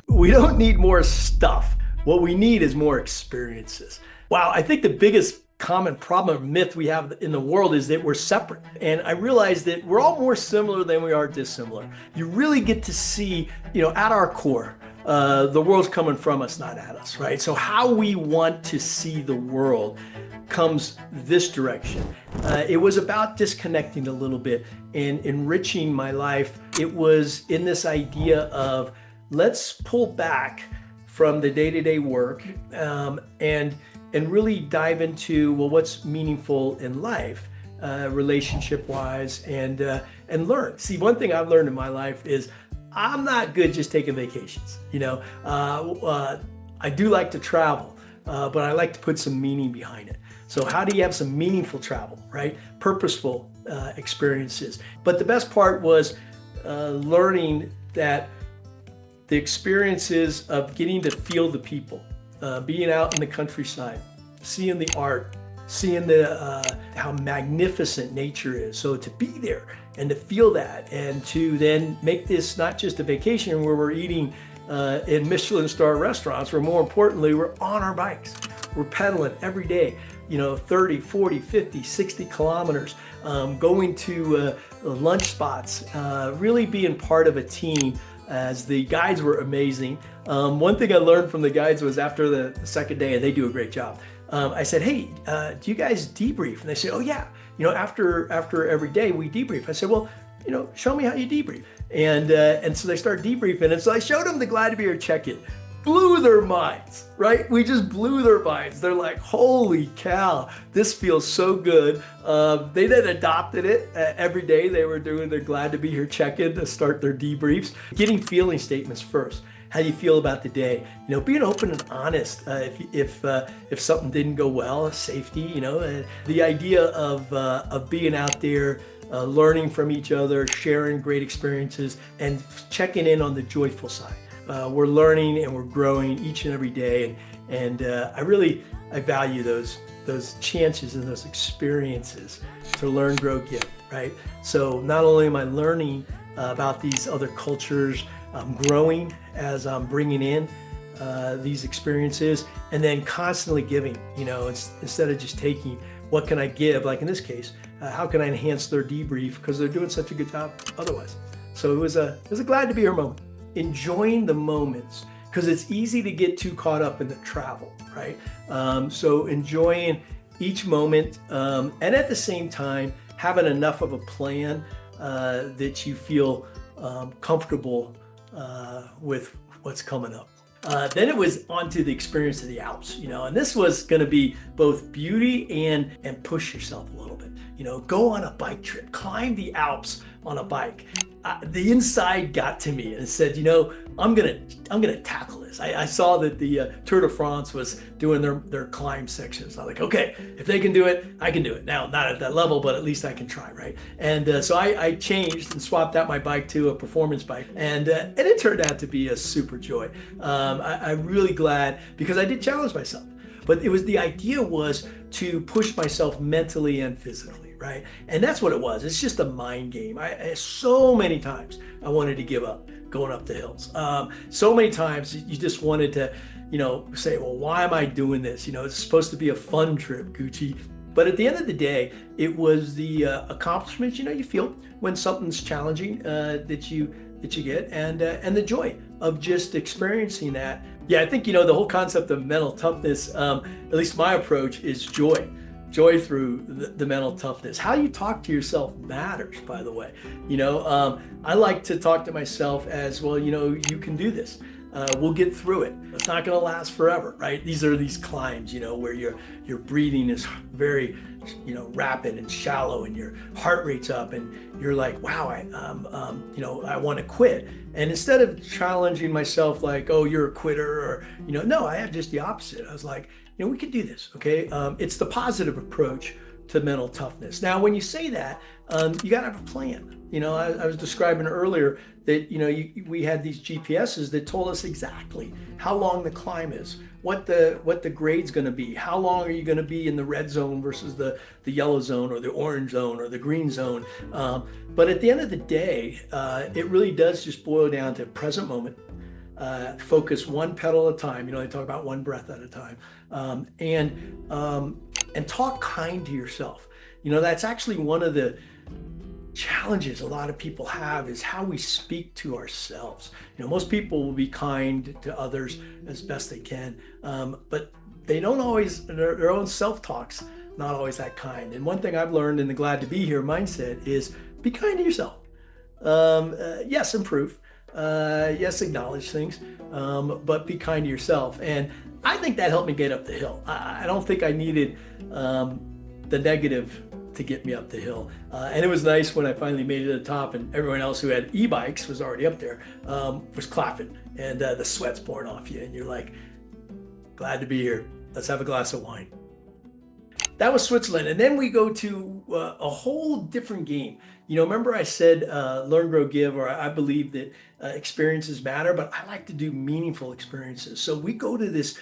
We don't need more stuff. What we need is more experiences. Wow, I think the biggest common problem or myth we have in the world is that we're separate. And I realized that we're all more similar than we are dissimilar. You really get to see, at our core, the world's coming from us, not at us, right? So how we want to see the world comes this direction. It was about disconnecting a little bit and enriching my life. It was in this idea of let's pull back from the day-to-day work and really dive into, well, what's meaningful in life, relationship-wise, and learn. See, one thing I've learned in my life is I'm not good just taking vacations. I do like to travel, but I like to put some meaning behind it. So how do you have some meaningful travel, right? Purposeful experiences. But the best part was learning that the experiences of getting to feel the people, being out in the countryside, seeing the art, seeing how magnificent nature is. So to be there and to feel that, and to then make this not just a vacation where we're eating in Michelin star restaurants, or more importantly, we're on our bikes. We're pedaling every day, 30, 40, 50, 60 kilometers, going to lunch spots, really being part of a team. As the guides were amazing. One thing I learned from the guides was after the second day, and they do a great job, I said, hey, do you guys debrief? And they said, oh yeah, after every day we debrief. I said, well, show me how you debrief. And so they start debriefing. And so I showed them the Glad to Be Here check-in. Blew their minds, right? We just blew their minds. They're like, holy cow, this feels so good. They then adopted it. Every day they were doing their Glad to Be Here check-in to start their debriefs. Getting feeling statements first. How do you feel about the day? Being open and honest. If something didn't go well, safety. The idea of being out there, learning from each other, sharing great experiences, and checking in on the joyful side. We're learning and we're growing each and every day, and I value those chances and those experiences to learn, grow, give, right? So not only am I learning about these other cultures, I'm growing as I'm bringing in these experiences, and then constantly giving. Instead of just taking, what can I give? Like in this case, how can I enhance their debrief because they're doing such a good job otherwise? So it was a Glad to Be Here moment. Enjoying the moments, because it's easy to get too caught up in the travel, right? So enjoying each moment, and at the same time having enough of a plan that you feel comfortable with what's coming up. Then it was onto the experience of the Alps, and this was going to be both beauty and push yourself a little bit. Go on a bike trip, climb the Alps on a bike. The inside got to me and said, I'm gonna tackle this. I saw that the Tour de France was doing their climb sections. I was like, okay, if they can do it, I can do it. Now, not at that level, but at least I can try, right? And so I changed and swapped out my bike to a performance bike, and it turned out to be a super joy. I'm really glad because I did challenge myself, but the idea was to push myself mentally and physically. Right? And that's what it was. It's just a mind game. So many times I wanted to give up going up the hills. So many times you just wanted to, say, well, why am I doing this? It's supposed to be a fun trip, Gucci. But at the end of the day, it was the accomplishments, you feel when something's challenging that you get, and the joy of just experiencing that. Yeah, I think, the whole concept of mental toughness, at least my approach, is joy through the mental toughness. How you talk to yourself matters, by the way. I like to talk to myself as, well, you can do this. We'll get through it. It's not going to last forever, right? These are these climbs, where your breathing is very, rapid and shallow, and your heart rate's up, and you're like, wow, I want to quit. And instead of challenging myself like, oh, you're a quitter, or, no, I had just the opposite. I was like, we can do this, okay? It's the positive approach to mental toughness. Now, when you say that, you got to have a plan. I was describing earlier that, we had these GPSs that told us exactly how long the climb is, what the grade's going to be, how long are you going to be in the red zone versus the yellow zone or the orange zone or the green zone. But at the end of the day, it really does just boil down to present moment, focus one pedal at a time. They talk about one breath at a time, and talk kind to yourself. That's actually one of the challenges a lot of people have, is how we speak to ourselves. Most people will be kind to others as best they can, but they don't always, their own self-talk's not always that kind. And one thing I've learned in the glad to be here mindset is be kind to yourself. Yes, improve. Yes, acknowledge things, but be kind to yourself. And I think that helped me get up the hill. I don't think I needed the negative to get me up the hill. And it was nice when I finally made it to the top, and everyone else who had e-bikes was already up there, was clapping, and the sweat's pouring off you, and you're like, glad to be here. Let's have a glass of wine. That was Switzerland. And then we go to a whole different game. Remember I said learn, grow, give, or I believe that experiences matter, but I like to do meaningful experiences. So we go to this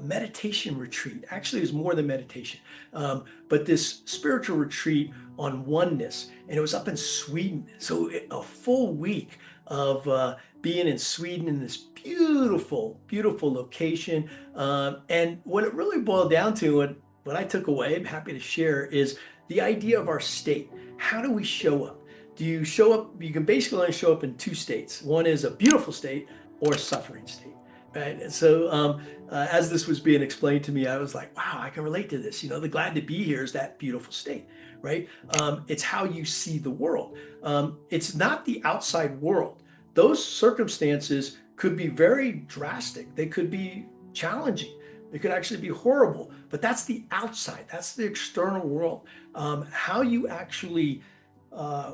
meditation retreat. Actually, it was more than meditation, but this spiritual retreat on oneness. And it was up in Sweden. So a full week of being in Sweden in this beautiful, beautiful location. And what it really boiled down to, what I took away, I'm happy to share, is the idea of our state. How do we show up? Do you show up? You can basically only show up in two states. One is a beautiful state or a suffering state, right? And so as this was being explained to me, I was like, wow, I can relate to this. The glad to be here is that beautiful state, right? It's how you see the world. It's not the outside world. Those circumstances could be very drastic. They could be challenging. It could actually be horrible, but that's the outside. That's the external world. How you actually,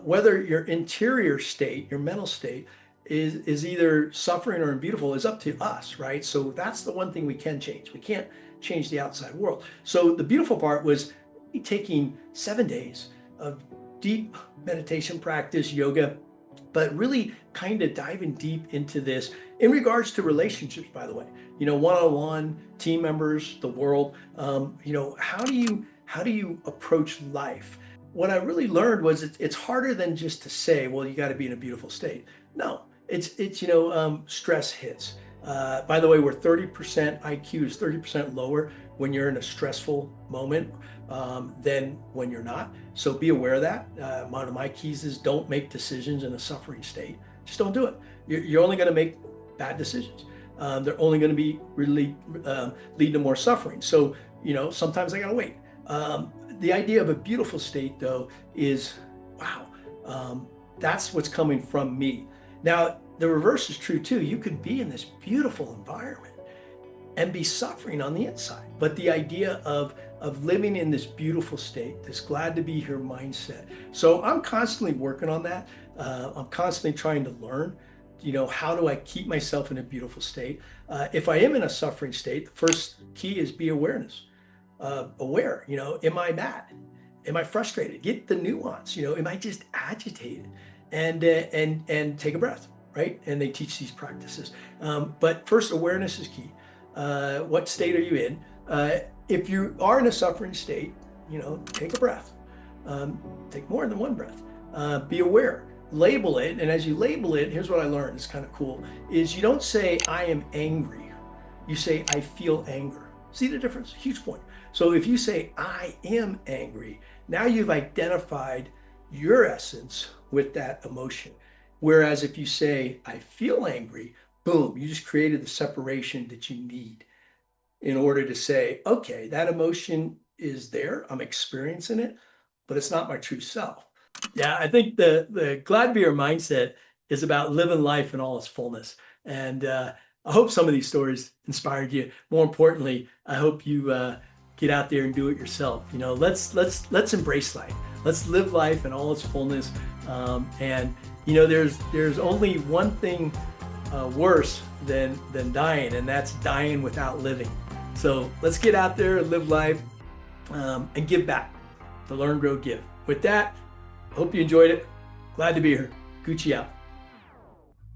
whether your interior state, your mental state, is either suffering or beautiful, is up to us, right? So that's the one thing we can change. We can't change the outside world. So the beautiful part was taking 7 days of deep meditation practice, yoga, but really kind of diving deep into this in regards to relationships, by the way, one-on-one, team members, the world. How do you approach life? What I really learned was it's harder than just to say, well, you got to be in a beautiful state. No, it's stress hits. By the way, we're 30% IQ is 30% lower when you're in a stressful moment than when you're not. So be aware of that. One of my keys is don't make decisions in a suffering state. Just don't do it. You're only going to make bad decisions. They're only going to be really lead to more suffering. So, sometimes I got to wait. The idea of a beautiful state, though, is, wow, that's what's coming from me. Now, the reverse is true, too. You could be in this beautiful environment and be suffering on the inside. But the idea of living in this beautiful state, this glad to be here mindset. So I'm constantly working on that. I'm constantly trying to learn, how do I keep myself in a beautiful state? If I am in a suffering state, the first key is be awareness. Aware, am I mad? Am I frustrated? Get the nuance, am I just agitated? And take a breath, right? And they teach these practices. But first, awareness is key. What state are you in? If you are in a suffering state, take a breath. Take more than one breath. Be aware. Label it. And as you label it, here's what I learned. It's kind of cool. Is you don't say, I am angry. You say, I feel anger. See the difference? Huge point. So if you say, I am angry, now you've identified your essence with that emotion. Whereas if you say, I feel angry, boom, you just created the separation that you need in order to say, okay, that emotion is there, I'm experiencing it, but it's not my true self. Yeah, I think the glad to be here mindset is about living life in all its fullness. And I hope some of these stories inspired you. More importantly, I hope you get out there and do it yourself. Let's embrace life. Let's live life in all its fullness. And there's only one thing worse than dying, and that's dying without living. So let's get out there and live life and give back. To learn, grow, give. With that, hope you enjoyed it. Glad to be here. Gucci out.